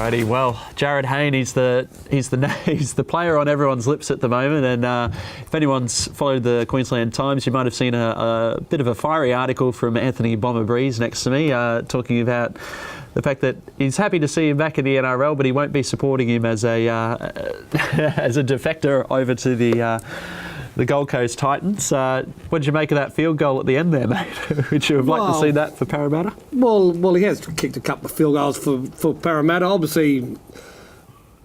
Alrighty, well, Jarryd Hayne, he's the player on everyone's lips at the moment, and if anyone's followed the Queensland Times, you might have seen a bit of a fiery article from Anthony Bomber Breeze next to me, talking about the fact that he's happy to see him back in the NRL, but he won't be supporting him as a as a defector over to the Gold Coast Titans. What did you make of that field goal at the end there, mate? Would you have liked to see that for Parramatta? Well, he has kicked a couple of field goals for Parramatta. Obviously,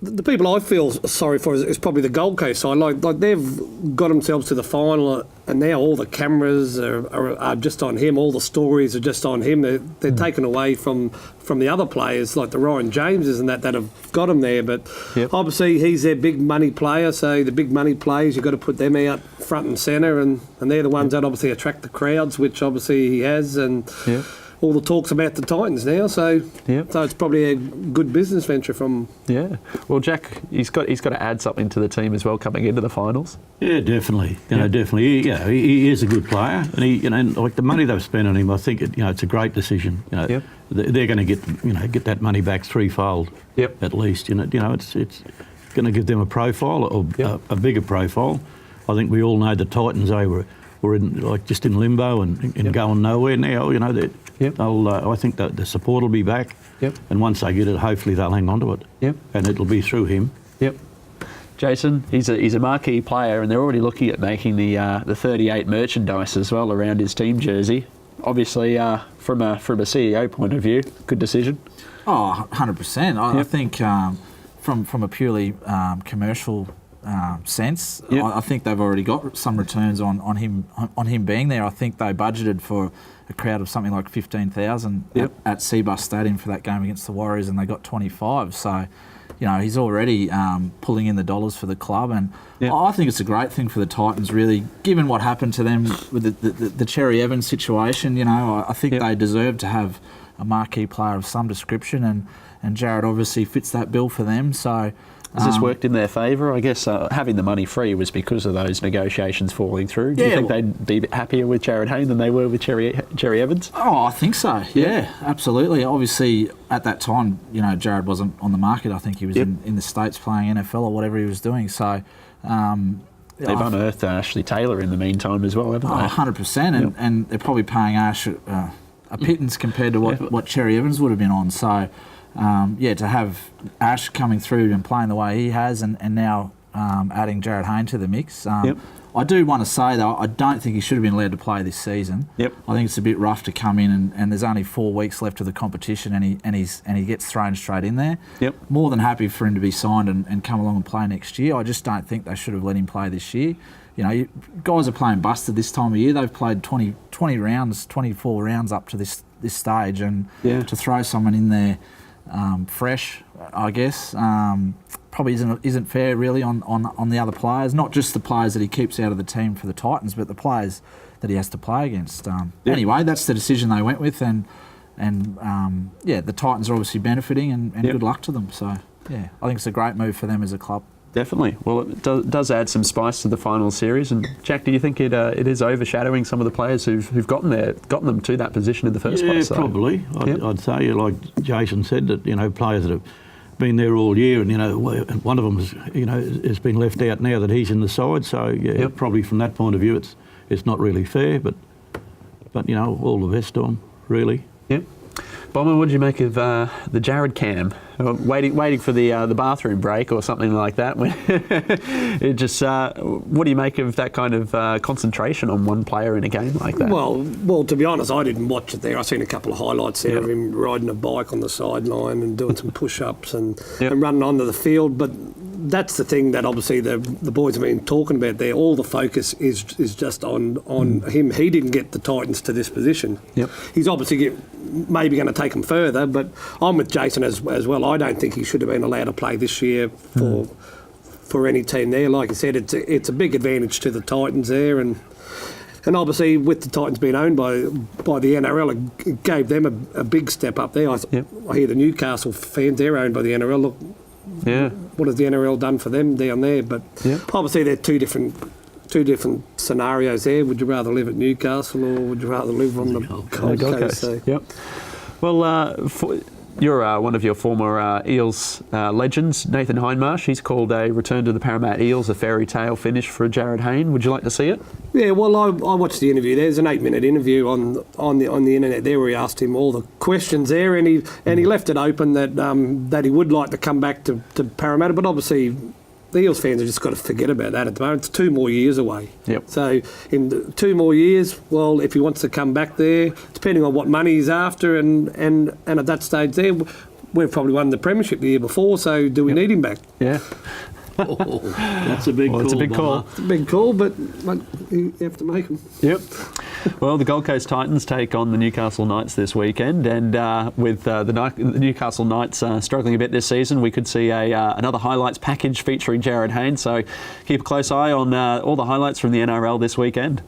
the people I feel sorry for is probably the Gold Coast side. Like they've got themselves to the final, and now all the cameras are just on him. All the stories are just on him. They're taken away from the other players, like the Ryan Jameses and that have got him there. But obviously he's their big money player, so the big money players, you've got to put them out front and centre, and they're the ones that obviously attract the crowds, which obviously he has, and all the talk's about the Titans now, so it's probably a good business venture from. Yeah, well, Jack, he's got to add something to the team as well coming into the finals. Yeah, definitely. Definitely. He is a good player, and he, like the money they've spent on him, I think it's a great decision. They're going to get that money back threefold at least. It's going to give them a profile, or a bigger profile. I think we all know the Titans. They were in, just in limbo and going nowhere now. I think that the support will be back, and once they get it, hopefully they'll hang on to it, and it'll be through him. Jason, he's a marquee player, and they're already looking at making the 38 merchandise as well around his team jersey. Obviously, from a CEO point of view, good decision. Oh, 100%. I think from a purely commercial sense, I think they've already got some returns on him being there. I think they budgeted for a crowd of something like 15,000 at Seabus Stadium for that game against the Warriors, and they got 25. So, he's already pulling in the dollars for the club, and I think it's a great thing for the Titans, really, given what happened to them with the Cherry Evans situation. I think they deserve to have a marquee player of some description, and Jarryd obviously fits that bill for them. So. Has this worked in their favour? I guess having the money free was because of those negotiations falling through. Do you think they'd be happier with Jarryd Hayne than they were with Cherry Evans? Oh, I think so. Yeah, absolutely. Obviously, at that time, Jarryd wasn't on the market. I think he was in the States playing NFL or whatever he was doing. So they've unearthed Ashley Taylor in the meantime as well, haven't they? 100%. And they're probably paying Ash a pittance compared to what Cherry Evans would have been on. So. To have Ash coming through and playing the way he has, and now adding Jarryd Hayne to the mix. I do want to say, though, I don't think he should have been allowed to play this season. I think it's a bit rough to come in and there's only 4 weeks left of the competition, and he gets thrown straight in there. More than happy for him to be signed and come along and play next year. I just don't think they should have let him play this year. Guys are playing busted this time of year. They've played 20 rounds, 24 rounds up to this stage, and to throw someone in there fresh, I guess, probably isn't fair really on the other players, not just the players that he keeps out of the team for the Titans, but the players that he has to play against. Anyway, that's the decision they went with, and the Titans are obviously benefiting, and good luck to them. So I think it's a great move for them as a club. Definitely. Well, it does add some spice to the final series. And Jack, do you think it is overshadowing some of the players who've gotten them to that position in the first place? Yeah, probably. I'd say, like Jason said, that players that have been there all year, and one of them has been left out now that he's in the side. So probably from that point of view, it's not really fair. But all the best to them, really. Yep. Bomber, what did you make of the Jarryd cam? Waiting for the bathroom break or something like that. What do you make of that kind of concentration on one player in a game like that? Well, to be honest, I didn't watch it there. I seen a couple of highlights there of him riding a bike on the sideline and doing some push-ups and running onto the field. But that's the thing that obviously the boys have been talking about there. All the focus is just on him. He didn't get the Titans to this position. He's obviously maybe going to take them further, but I'm with Jason as well. I don't think he should have been allowed to play this year for any team there. Like I said, it's a big advantage to the Titans there, and obviously with the Titans being owned by the NRL, it gave them a big step up there. I hear the Newcastle fans, they're owned by the NRL. Look, what has the NRL done for them down there? But obviously they're two different scenarios there. Would you rather live at Newcastle or would you rather live on the Gold Coast? Well, You're one of your former Eels legends, Nathan Hindmarsh. He's called a return to the Parramatta Eels a fairy tale finish for Jarryd Hayne. Would you like to see it? Yeah, well, I watched the interview. There's an 8-minute interview on the internet there where he asked him all the questions there, and he left it open that he would like to come back to Parramatta, but obviously the Eels fans have just got to forget about that at the moment. It's 2 more years away. Yep. So in 2 more years, well, if he wants to come back there, depending on what money he's after, and at that stage there, we've probably won the premiership the year before, so do we need him back? Yeah. Oh, that's a big call. It's a big call. It's a big call, but you have to make them. Yep. Well, the Gold Coast Titans take on the Newcastle Knights this weekend, and with the Newcastle Knights struggling a bit this season, we could see another highlights package featuring Jarryd Hayne. So keep a close eye on all the highlights from the NRL this weekend.